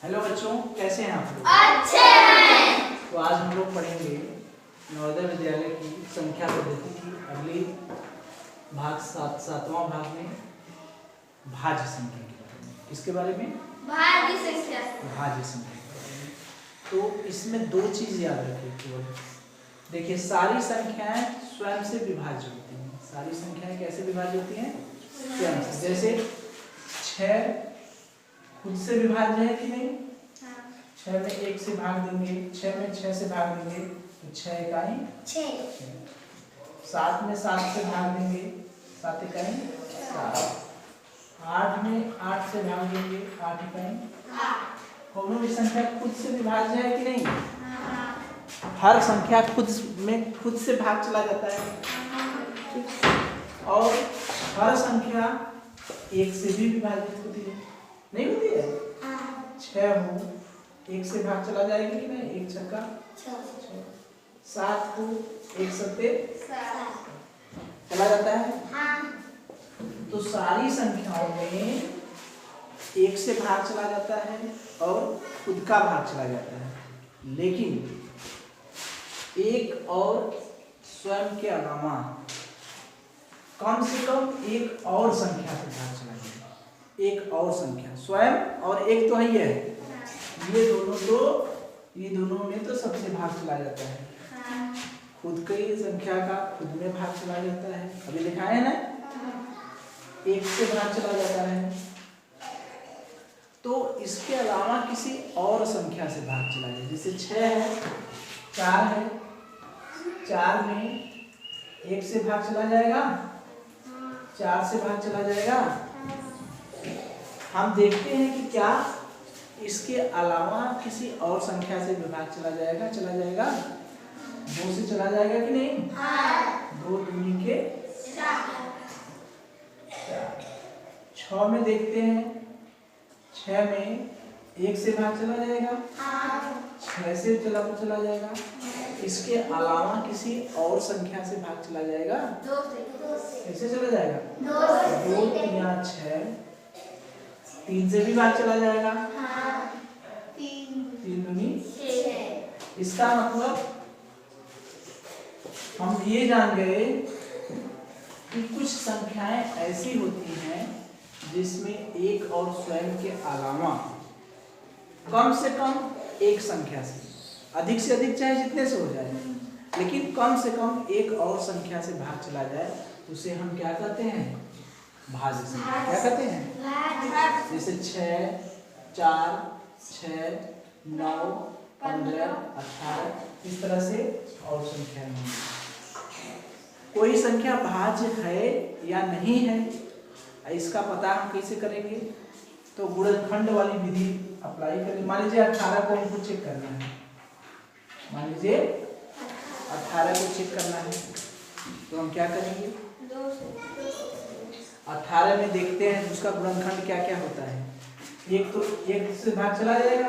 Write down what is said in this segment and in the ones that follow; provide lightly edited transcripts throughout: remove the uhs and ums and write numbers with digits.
Hello बच्चों, कैसे हैं आप लोग? अच्छे हैं। तो आज हम लोग पढ़ेंगे नवोदय विद्यालय की संख्या पद्धति की अगली भाग सातवां भाग में भाज्य संख्या के बारे में। किसके बारे में? भाज्य संख्या। भाज्य संख्या के बारे में। तो इसमें दो चीज याद रखिए केवल। देखिए, सारी संख्याएं स्वयं से विभाज्य होती हैं। सारी संख्याएं कैसे विभाज्य होती हैं? स्वयं से। जैसे 6 खुद से विभाज्य है कि नहीं? 6 में 1 से भाग देंगे, 6 में 6 से भाग देंगे तो 6 इकाई 6। 7 में 7 से भाग देंगे, 7 इकाई 7। 8 में 8 से भाग देंगे, 8 इकाई 8। दोनों की संख्या खुद से विभाज्य है कि नहीं? हर संख्या खुद से भाग चला जाता है। और हर संख्या 1 से भी विभाजित होती है, नहीं होती है? 6 हो 1 से भाग चला जाएगा कि नहीं? 1 छक्का 6। 7 को 1 सत्ते चला जाता है। तो सारी संख्याओं में 1 से भाग चला जाता है और खुद का भाग चला जाता है, लेकिन एक और स्वयं के अलावा कम से कम एक और संख्या से भाग चला जाएगा। एक और संख्या, स्वयं और एक तो ही है, ये दोनों में तो सबसे भाग चला जाता है। खुद की संख्या का खुद में भाग चला जाता है, अभी लिखा है ना? 1 से भाग चला जाता है। तो इसके अलावा किसी और संख्या से भाग चला जाए, जैसे 6 है, 4 है, 4 में 1 से भाग चला जाएगा, 4 से भाग चला जाएगा। हम देखते हैं कि क्या इसके अलावा किसी और संख्या से विभाग चला जाएगा? 2 से चला जाएगा कि नहीं? 2 दूनी के 4। 6 में देखते हैं, 6 में 1 से भाग चला जाएगा, 6 से चला जाएगा। इसके अलावा किसी और संख्या से भाग चला जाएगा? 2 से। कैसे चला जाएगा? 2 3 6। 3 से भी भाग चला जाएगा, 3 दूनी 6। इसका मतलब हम ये जान गए कि कुछ संख्याएं ऐसी होती हैं जिसमें एक और स्वयं के अलावा कम से कम एक संख्या से अधिक चाहे जितने से हो जाए, लेकिन कम से कम एक और संख्या से भाग चला जाए, तो उसे हम क्या कहते हैं? भाज्य संख्या। क्या कहते हैं? जैसे 6, 4, 6, 9, 15, 18, इस तरह से और संख्या नहीं। कोई संख्या भाज्य है या नहीं है, इसका पता हम कैसे करेंगे? तो गुणनखंड वाली विधि अप्लाई करें। मान लीजिए 18 को हमको चेक करना है, मान लीजिए 18 को चेक करना है, तो हम क्या करेंगे? 18 में देखते हैं उसका गुणनखंड क्या क्या होता है। एक तो 1 से भाग चला जाएगा,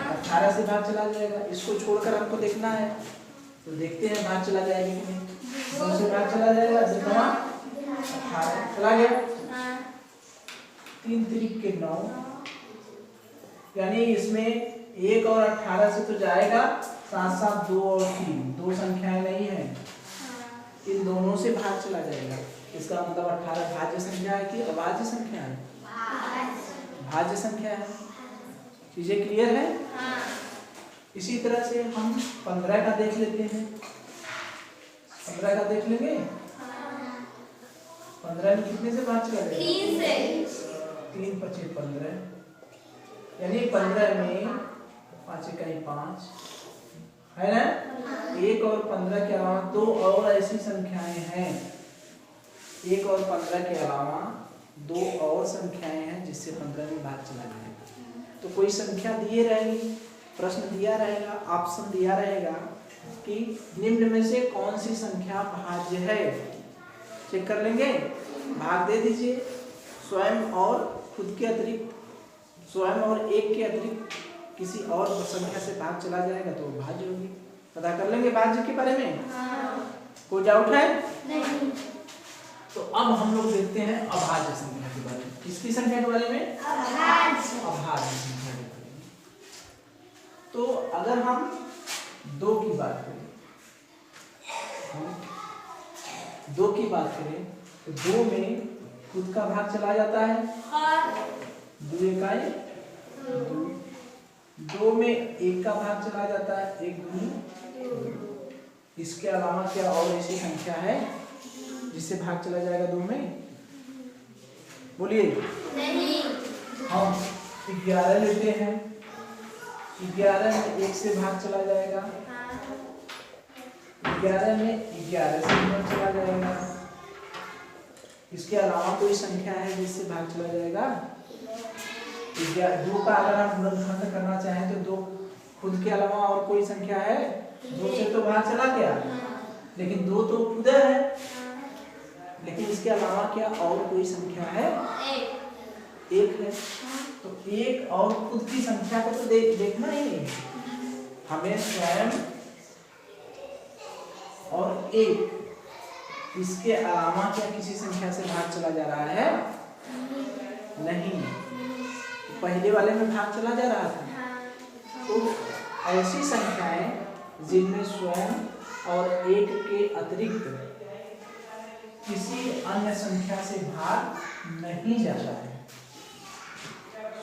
18 से भाग चला जाएगा। इसको छोड़कर हमको देखना है, तो देखते हैं भाग चला जाएगा कि नहीं। 2 से भाग चला जाएगा, 18 चला गया। 3 3 के 9, यानी इसमें 1 और 18 से तो जाएगा, साथ साथ 2 और 3, 2 संख्याएं नहीं है, इन दोनों से भाग चला जाएगा। इसका मतलब 18 भाज्य संख्या है कि अभाज्य संख्या है? भाज्य संख्या है। चीजें क्लियर है? इसी तरह से हम 15 का देख लेते हैं। 15 का देख लेंगे। 15 में कितने से भाग चला जाएगा? 3 से। 3 5 15, यानी 15 में 5 इकाई 5 है ना? 1 और 15 के अलावा 2 और ऐसी संख्याएं हैं, 1 और 15 के अलावा 2 और संख्याएं हैं जिससे 15 में भाग चला जाएगा। तो कोई संख्या दिए रहेगी, प्रश्न दिया रहेगा, ऑप्शन दिया रहेगा कि निम्न में से कौन सी संख्या भाज्य है। चेक कर लेंगे, भाग दे दीजिए। स्वयं और खुद के अतिरिक्त, स्वयं और एक के अतिरिक्त किसी और संख्या से भाग चला जाएगा तो भाज्य होगी। पता कर लेंगे भाज्य के बारे में। कोई डाउट है? नहीं। तो अब हम लोग देखते हैं अभाज्य संख्या के बारे में। किसकी संख्या के बारे में? अभाज्य संख्या के बारे में। अगर हम 2 की बात करें, हम 2 की बात करें तो 2 में खुद का भाग चला जाता है, 2 इकाई 2, 2 में 1 का भाग चला जाता है, 1 दूनी। इसके अलावा क्या और ऐसी संख्या है जिससे भाग चला जाएगा 2 में? बोलिए। नहीं। हम 11 लेते हैं, 11 में 1 से भाग चला जाएगा, 11 में 11 से भाग चला जाएगा। इसके अलावा कोई संख्या है जिससे भाग चला जाएगा? 2 का अगर हम गुणनखंड करना चाहें तो 2 खुद के अलावा और कोई संख्या है? 2 से तो भाग चला गया, लेकिन 2 तो खुद है, लेकिन इसके अलावा क्या और कोई संख्या है? 1 है। तो 1 और खुद की संख्या को तो देखना ही नहीं, हमें स्वयं और 1 इसके अलावा क्या किसी संख्या से भाग चला जा रहा है? नहीं। पहले वाले में भाग चला जा रहा था। तो ऐसी संख्याएं जिनमें स्वयं और 1 के अतिरिक्त किसी अन्य संख्या से भाग नहीं जाता है,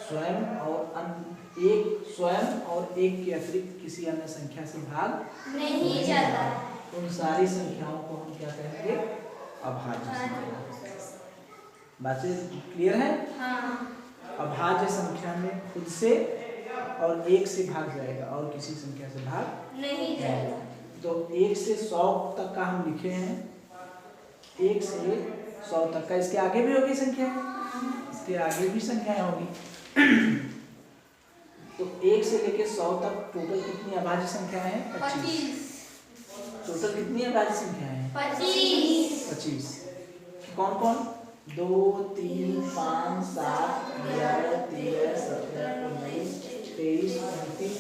स्वयं और 1 के अतिरिक्त किसी अन्य संख्या से भाग नहीं जाता। उन सारी संख्याओं को हम क्या कहेंगे? अभाज्य संख्या। बातें क्लियर है? अभाज्य संख्या में खुद से और 1 से भाग जाएगा और किसी संख्या से भाग नहीं जाएगा। तो 1 से 100 तक का हम लिखे हैं, 1 से 100 तक का। इसके आगे भी होगी संख्या, इसके आगे भी संख्याएं होगी। तो 1 से लेके 100 तक टोटल कितनी अभाज्य संख्याएं हैं? 25। टोटल कितनी अभाज्य संख्याएं हैं? 25। कौन कौन? 2, 3, 5, 7, 11, 13, 17, 19, 23, 29,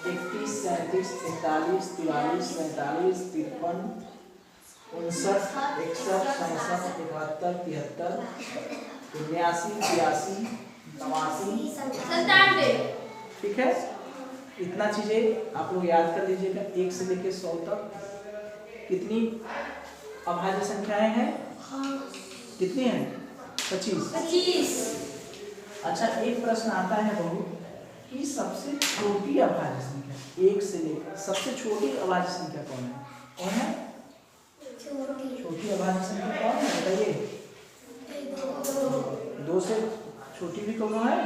31, 37, 43, 44, 45, 53, 59, 61, 67, 71, 73, 79, 82, 89। ठीक है, इतना चीजें आप लोग याद कर लीजिएगा। 1 से लेके 100 तक कितनी अभाज्य संख्याएं हैं? कितनी हैं? 25। अच्छा, एक प्रश्न आता है बहुत कि सबसे छोटी अभाज्य संख्या 1 से लेकर सबसे छोटी अभाज्य संख्या कौन है? कौन है छोटी अभाज्य संख्या? कौन है बताइए? 2 से छोटी भी कौन है?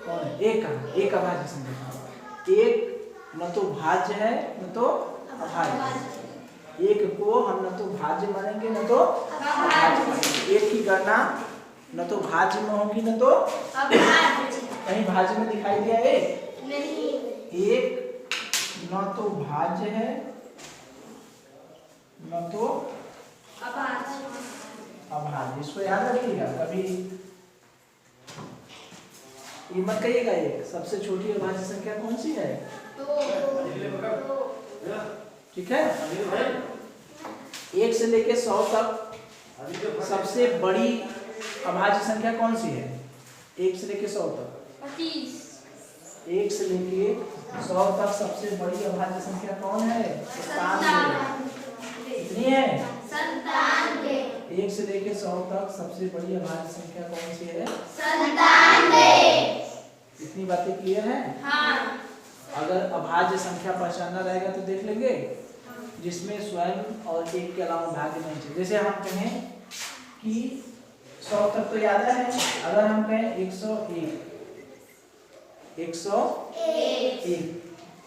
कौन है? 1 अभाज्य संख्या। 1 न तो भाज्य है न तो अभाज्य। 1 को हम न तो भाज्य मानेंगे न तो अभाज्य मानेंगे। 1 की गणना न तो भाज्य में होगी न तो कहीं भाज्य में दिखाई दिया 1 नहीं। 1 न तो भाज्य है न तो अभाज्य। इसको याद रखिएगा, कभी ये मत कहिएगा। 1 सबसे छोटी अभाज्य संख्या कौन सी है? 2। ठीक है। 1 से लेके 100 तक सबसे बड़ी अभाज्य संख्या कौन सी है? 1 से लेके 100 तक 25। 1 से लेके 100 तक सबसे बड़ी अभाज्य संख्या कौन है? 97। कितनी है? 97। 1 से लेके 100 तक सबसे बड़ी अभाज्य संख्या कौन सी है? 97। इतनी बातें क्लियर है? हाँ। अगर अभाज्य संख्या पहचानना रहेगा तो देख लेंगे जिसमें स्वयं और 1 के अलावा भाज्य नहीं चाहिए। जैसे हम कहें कि 100 तक तो याद है, अगर हम कहें 101, 101,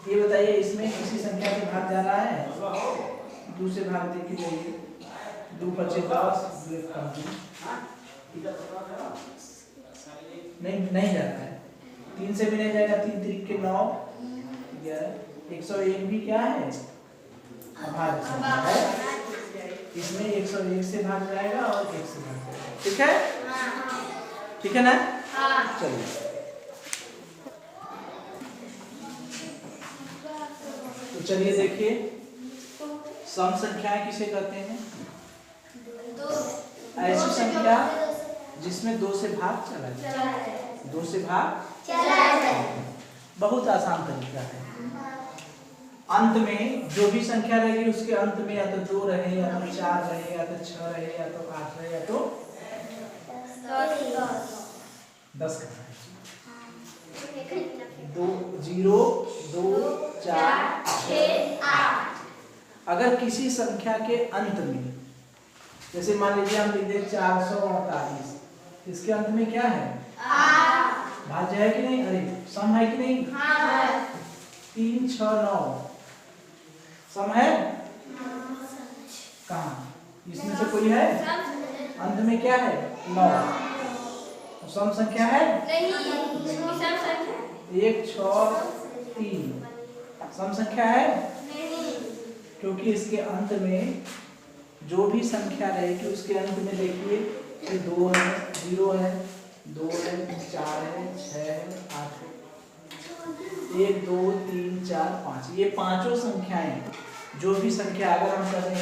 ये बताइए इसमें किसी संख्या से भाग जा रहा है? 2 से भाग दे के जाइए। 2 25 10 नहीं जाता है। 3 से भी नहीं जाएगा, 3 3 के 9 11। 101 भी क्या है? अभाज्य संख्या है। इसमें 101 से भाग जाएगा और 1 से भाग जाएगा। ठीक है? ठीक है ना? चलिए, तो चलिए देखिए, सम संख्याएं किसे कहते हैं? ऐसी संख्या जिसमें 2 से भाग चला जाए। 2 से भाग चला जाए। बहुत आसान तरीका है। अंत में जो भी संख्या रहेगी उसके अंत में या तो 2 रहे या तो 4 रहे या तो 6 रहे या तो 8 रहे या तो 10 करना है। 2 0 2 4 6 8। अगर किसी संख्या के अंत में, जैसे मान लीजिए हम लिख दे 448, इसके अंत में क्या है? भाज्य है कि नहीं? अरे सम है कि नहीं? 3 6 9 सम है? कहाँ? इसमें से कोई है? अंत में क्या है? 9। सम संख्या है? 1 6 3 सम संख्या है? क्योंकि इसके अंत में जो भी संख्या रहेगी उसके अंत में देखिए कि 2 है, 0 है, 2 है, 4 है, 6 है, 8 है, 1 2 3 4 5, ये पांचों संख्याएं, जो भी संख्या अगर हम करें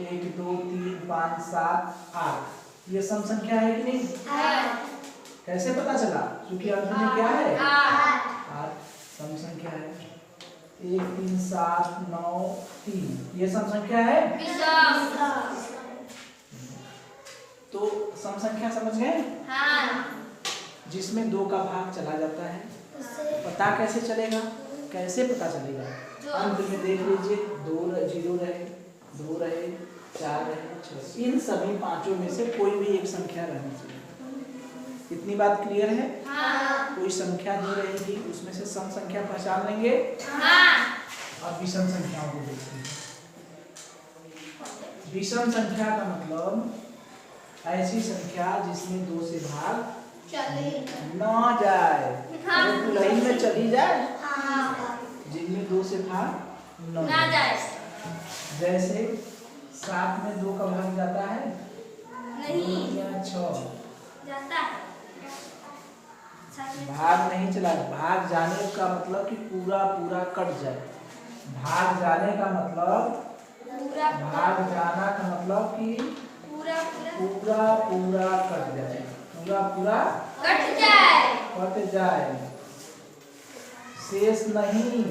1 2 3 5 7 8, ये सम संख्या है कि नहीं? कैसे पता चला? क्योंकि अंत में क्या है? 8 सम संख्या है। 1 3 7 9 3 ये सम संख्या है? तो सम संख्या समझ गए? जिसमें 2 का भाग चला जाता है, पता कैसे चलेगा? कैसे पता चलेगा? अंत में देख लीजिए 2 0 रहे, 2 रहे, 4 रहे, 6, इन सभी पांचों में से कोई भी एक संख्या रहनी चाहिए। इतनी बात क्लियर है? कोई संख्या दी रहेगी उसमें से सम संख्या पहचान लेंगे। अब विषम संख्याओं को देखते हैं। विषम संख्या का मतलब ऐसी संख्या जिसमें 2 से भाग न जाए, लाइन में चली जाए, जिनमें 2 से भाग न जाए। जैसे 7 में 2 का भाग जाता है? नहीं। 6 जाता है। भाग नहीं चला। भाग जाने का मतलब कि पूरा पूरा कट जाए। भाग जाने का मतलब, भाग जाना का मतलब कि पूरा पूरा कट जाए, पूरा पूरा कट जाए, शेष नहीं,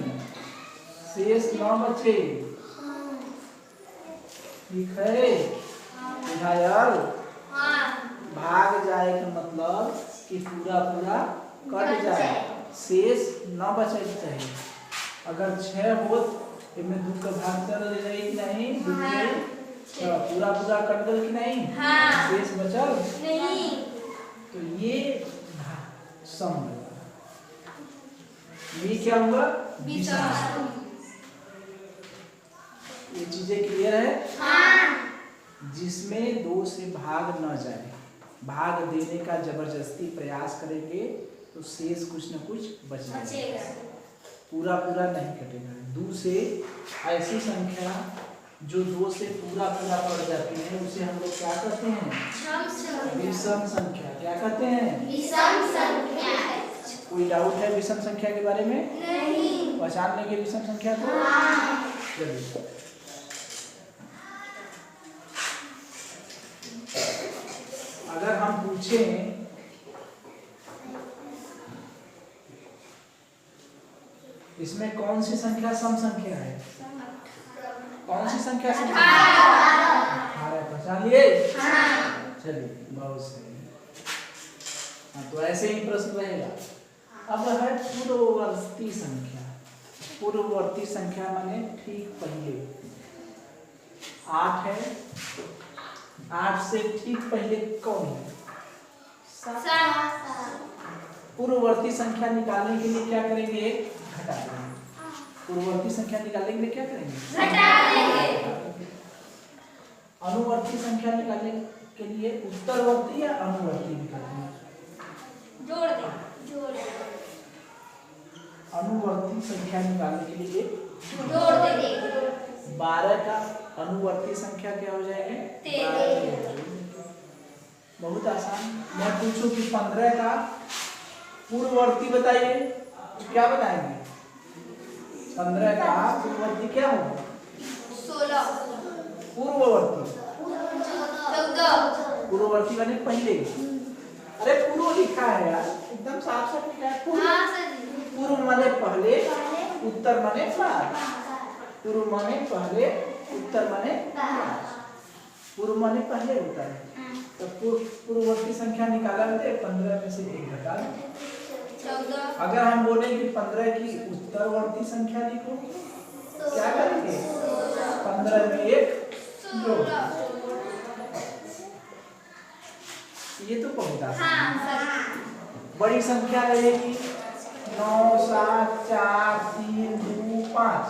शेष न बचे। ठीक है? विधायल भाग जाए का मतलब कि पूरा पूरा कट जाए, शेष न बचे चाहिए। अगर 6 हो इनमें 2 का भाग चल जाए कि नहीं? 2 में पूरा पूरा कट गल कि नहीं? शेष बचल नहीं। तो ये सम होगा। ये क्या हुआ? विषम। ये चीजें क्लियर है? जिसमें 2 से भाग न जाए, भाग देने का जबरदस्ती प्रयास करेंगे तो शेष कुछ न कुछ बच जाएगा, पूरा पूरा नहीं कटेगा। 2 से ऐसी संख्या जो 2 से पूरा पूरा पड़ जाती है उसे हम लोग क्या कहते हैं? विषम संख्या। क्या कहते हैं? विषम संख्या। कोई डाउट है विषम संख्या के बारे में? नहीं। पहचान लेंगे विषम संख्या को? चलिए, अगर हम पूछें इसमें कौन सी संख्या सम संख्या है? कौन सी संख्या सम संख्या? 18। पहचान लिए? चलिए, बहुत सही। तो ऐसे ही प्रश्न रहेगा। अब है पूर्ववर्ती संख्या। पूर्ववर्ती संख्या माने ठीक पहले। 8 है, 8 से ठीक पहले कौन है? 7। पूर्ववर्ती संख्या निकालने के लिए क्या करेंगे? घटा देंगे। पूर्ववर्ती संख्या निकालने के लिए क्या करेंगे? घटा देंगे। अनुवर्ती संख्या निकालने के लिए उत्तरवर्ती या अनुवर्ती निकालेंगे? जोड़ देंगे। अनुवर्ती संख्या निकालने के लिए जोड़ देंगे। 12 का अनुवर्ती संख्या क्या हो जाएगी? 13। बहुत आसान। मैं पूछूं कि 15 का पूर्ववर्ती बताइए, क्या बताएंगे? 15 का पूर्ववर्ती क्या होगा? 16। पूर्ववर्ती 14। पूर्ववर्ती माने पहले। अरे पूर्व लिखा है यार, एकदम साफ साफ लिखा है। पूर्व माने माने पहले, उत्तर माने बाद। पूर्व माने पहले, उत्तर माने बाद। पूर्व माने पहले होता है। तो पूर्ववर्ती संख्या निकाला है 15 में से 1 घटा दो 14। अगर हम बोले कि 15 की उत्तरवर्ती संख्या लिखो, क्या करेंगे? 15 में 1 जोड़। ये तो बहुत आसान है। बड़ी संख्या रहेगी 9, 7, 4, 3, 2, 5।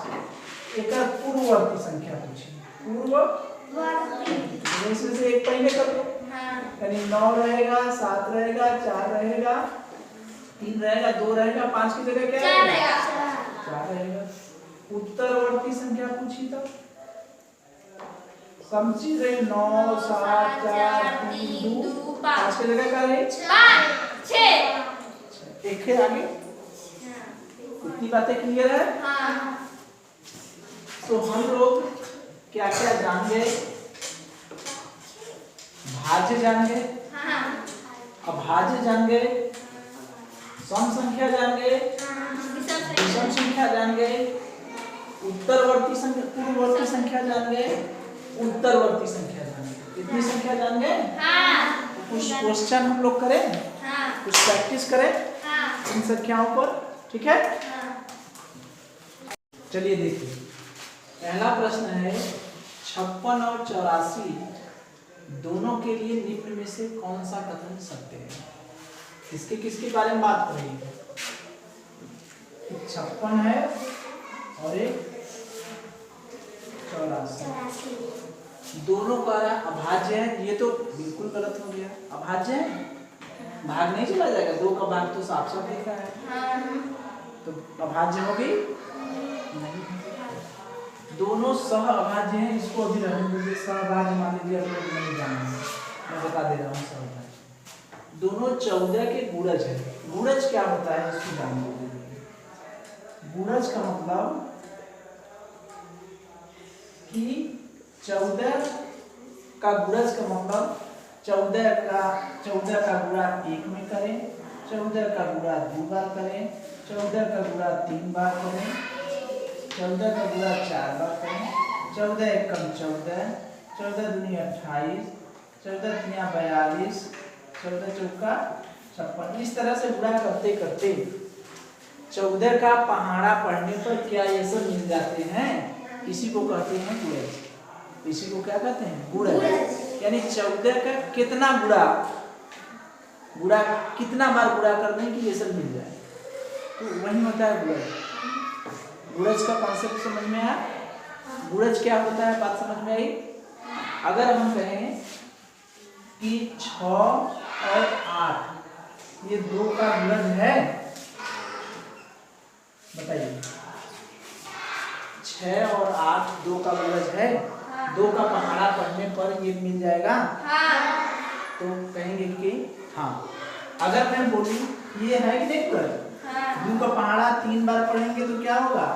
एक पूर्ववर्ती संख्या पूछी, पूर्ववर्ती, इसमें से एक पहले कर दो। यानी 9 रहेगा, 7 रहेगा, 4 रहेगा, 3 रहेगा, 2 रहेगा, 5 की जगह क्या रहेगा? 4 रहेगा। उत्तरवर्ती संख्या पूछी तो समझी रहे 9, 7, 4, 3, 2, 5 की जगह क्या रहे? 6। एक है आगे। इतनी बातें क्लियर है? तो हम लोग क्या क्या जान गए? भाज्य जान गए, अभाज्य जान गए, सम संख्या जान गए, विषम संख्या जान गए, उत्तरवर्ती संख्या, पूर्ववर्ती संख्या जान गए, उत्तरवर्ती संख्या जान गए। कितनी संख्या जान गए? कुछ क्वेश्चन हम लोग करें, कुछ प्रैक्टिस करें इन संख्याओं पर, ठीक है? चलिए देखिए, पहला प्रश्न है 56 और 84 दोनों के लिए निम्न में से कौन सा कथन सत्य है? किसके किसके बारे में बात करेंगे? 56 है और एक 84, दोनों का अभाज्य है। ये तो बिल्कुल गलत हो गया, अभाज्य है, भाग नहीं चला जाएगा, 2 का भाग तो साफ साफ लिखा है, तो अभाज्य हो गई नहीं। दोनों सह अभाज्य हैं, इसको अभी रहने दीजिए। सहभाज्य मान लीजिए, आप लोग नहीं जानेंगे, मैं बता दे रहा हूँ। सहभाज्य दोनों 14 के गुणज है। गुणज क्या होता है इसको जान लीजिए। गुणज का मतलब कि 14 का गुणज का मतलब 14 का गुणा 1 में करें, 14 का गुणा 2 बार करें, 14 का गुणा 3 बार करें, 14 का गुणा 4 बार करें, 14 एकम 14, 14 दूनी 28, 14 तिया 42, 14 चौका 56। इस तरह से गुणा करते करते 14 का पहाड़ा पढ़ने पर क्या ये सब मिल जाते हैं? इसी को कहते हैं गुणज। इसी को क्या कहते हैं? गुणज। यानी 14 का कितना गुणा कितना बार गुणा करने की ये सब मिल जाए, तो वही होता है गुणज। गुणज का कॉन्सेप्ट समझ में आया? गुणज क्या होता है, बात समझ में आई? अगर हम कहें कि 6 और 8 ये 2 का गुणज है, बताइए। 6 और 8 2 का गुणज है, 2 का पहाड़ा पढ़ने पर ये मिल जाएगा, तो कहेंगे कि हाँ। अगर मैं बोलूं ये है कि नहीं गुणज, 2 का पहाड़ा 3 बार पढ़ेंगे तो क्या होगा?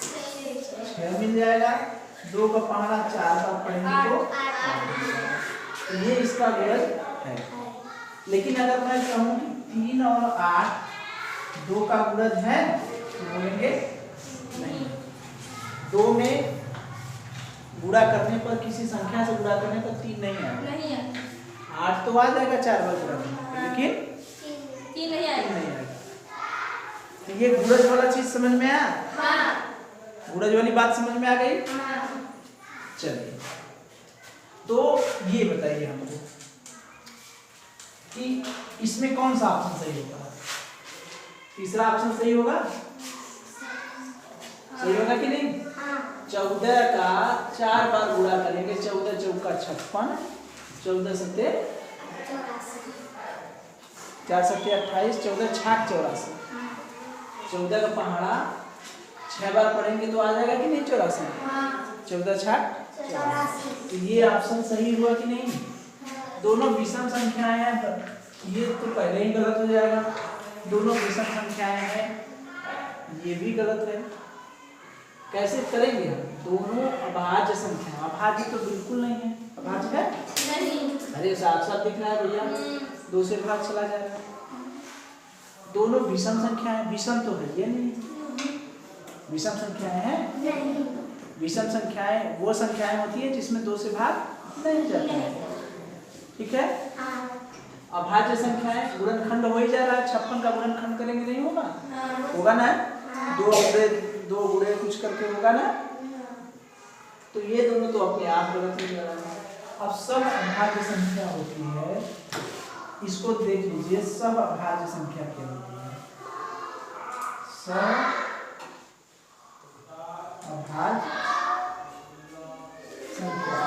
6 मिल जाएगा। 2 का पहाड़ा 4 बार पढ़ेंगे तो 8। तो ये इसका गुणज है। लेकिन अगर मैं कहूँ कि 3 और 8 2 का गुणज है, तो बोलेंगे नहीं। 2 में गुणा करने पर, किसी संख्या से गुणा करने पर 3 नहीं आएगा। 8 तो आ जाएगा 4 बार गुणा, लेकिन 3 नहीं आएगा। तो ये गुणज वाला चीज समझ में आया? गुणज वाली बात समझ में आ गई? चलिए, तो ये बताइए हमको कि इसमें कौन सा ऑप्शन सही होगा? तीसरा ऑप्शन सही होगा? सही होगा कि नहीं? 14 का 4 बार गुणा करेंगे, 14 चौका 56, 14 सत्ते 4 सत्ते 28, 14 छाक 84। 14 का पहाड़ा 6 बार पढ़ेंगे तो आ जाएगा कि नहीं 84? 14 छाक 84। तो ये ऑप्शन सही हुआ कि नहीं? दोनों विषम संख्याएं हैं, पर ये तो पहले ही गलत हो जाएगा। दोनों विषम संख्याएं हैं, ये भी गलत है। कैसे करेंगे हम? दोनों अभाज्य संख्या। अभाज्य तो बिल्कुल नहीं है। अभाज्य है नहीं। अरे साथ साथ दिख रहा है भैया, 2 से भाग चला जाएगा। दोनों विषम संख्या है, विषम तो है ये नहीं। विषम संख्याएं हैं? नहीं। विषम संख्याएं वो संख्याएं होती है जिसमें 2 से भाग नहीं जाता है, ठीक है। अभाज्य संख्याएं गुणनखंड हो ही जा रहा है, 56 का गुणनखंड करेंगे नहीं होगा? होगा ना, 2 गुणे कुछ करके होगा ना, तो ये दोनों तो अपने आप गलत हो जा रहा है। अब सब अभाज्य संख्या होती है, इसको देख लीजिए, सब अभाज्य संख्या क्या होती है? सब अभाज्य संख्या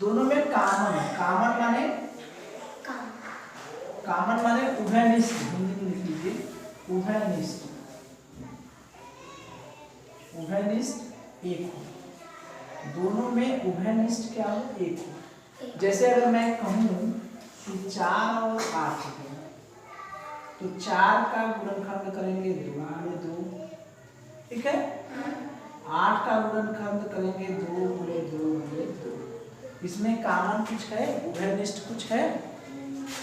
दोनों में कामन माने उभयनिष्ठ, हिंदी में लिख लीजिए उभयनिष्ठ एक हो, दोनों में उभयनिष्ठ क्या हो? एक हो। जैसे अगर मैं कहूँ कि 4 और 8 है, तो 4 का गुणनखंड करेंगे 2 × 2, ठीक है। 8 का गुणनखंड करेंगे 2 × 2 × 2। इसमें कामन कुछ है, उभयनिष्ठ कुछ है?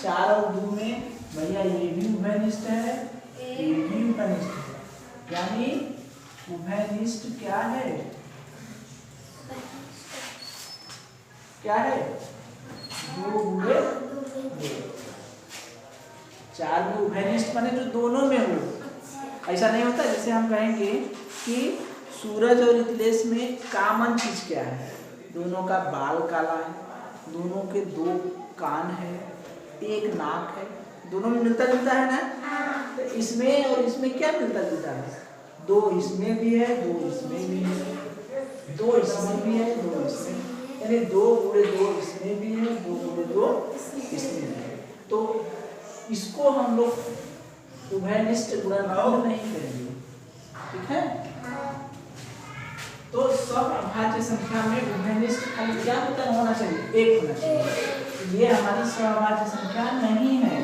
4 और 2 में भैया ये भी उभयनिष्ठ है, ये भी उभयनिष्ठ है, यानी उभयनिष्ठ क्या है? क्या है? 2 × 2। 4 में उभयनिष्ठ माने जो दोनों में हो। ऐसा नहीं होता जैसे हम कहेंगे कि सूरज और मिथिलेश में कामन चीज क्या है? दोनों का बाल काला है, दोनों के 2 कान है, एक नाक है, दोनों में मिलता जुलता है ना। तो इसमें और इसमें क्या मिलता जुलता है? 2 इसमें भी है, 2 इसमें भी है, 2 इसमें भी है, 2 इसमें, यानी 2 × 2 इसमें भी है, 2 × 2 इसमें भी है। तो इसको हम लोग उभयनिष्ठ गुणनखंड नहीं करेंगे, ठीक है। तो सब अभाज्य संख्या में उभयनिष्ठ खाली क्या होना चाहिए? एक होना चाहिए। ये हमारी सहअभाज्य संख्या नहीं है,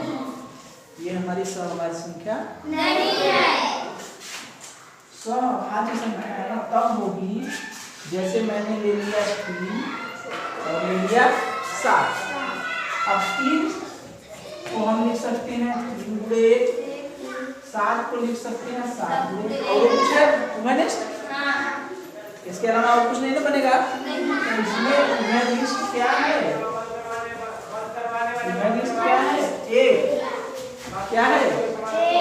ये हमारी सहअभाज्य संख्या नहीं है। सहअभाज्य संख्या तब होगी जैसे मैंने ले लिया 3 और ले लिया 7। अब 3 को हम लिख सकते हैं 3 × 1, 7 को लिख सकते हैं 7 × 1, और कुछ है उभयनिष्ठ? इसके अलावा और कुछ नहीं ना बनेगा। तो इसमें उभयनिष्ठ क्या है? उभयनिष्ठ क्या है? एक। क्या है?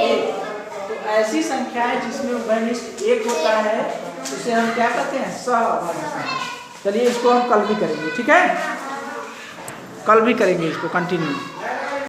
एक। तो ऐसी संख्या है जिसमें उभयनिष्ठ एक होता है, उसे हम क्या कहते हैं? सहअभाज्य संख्या। चलिए इसको हम कल भी करेंगे, ठीक है, कल भी करेंगे इसको कंटिन्यू।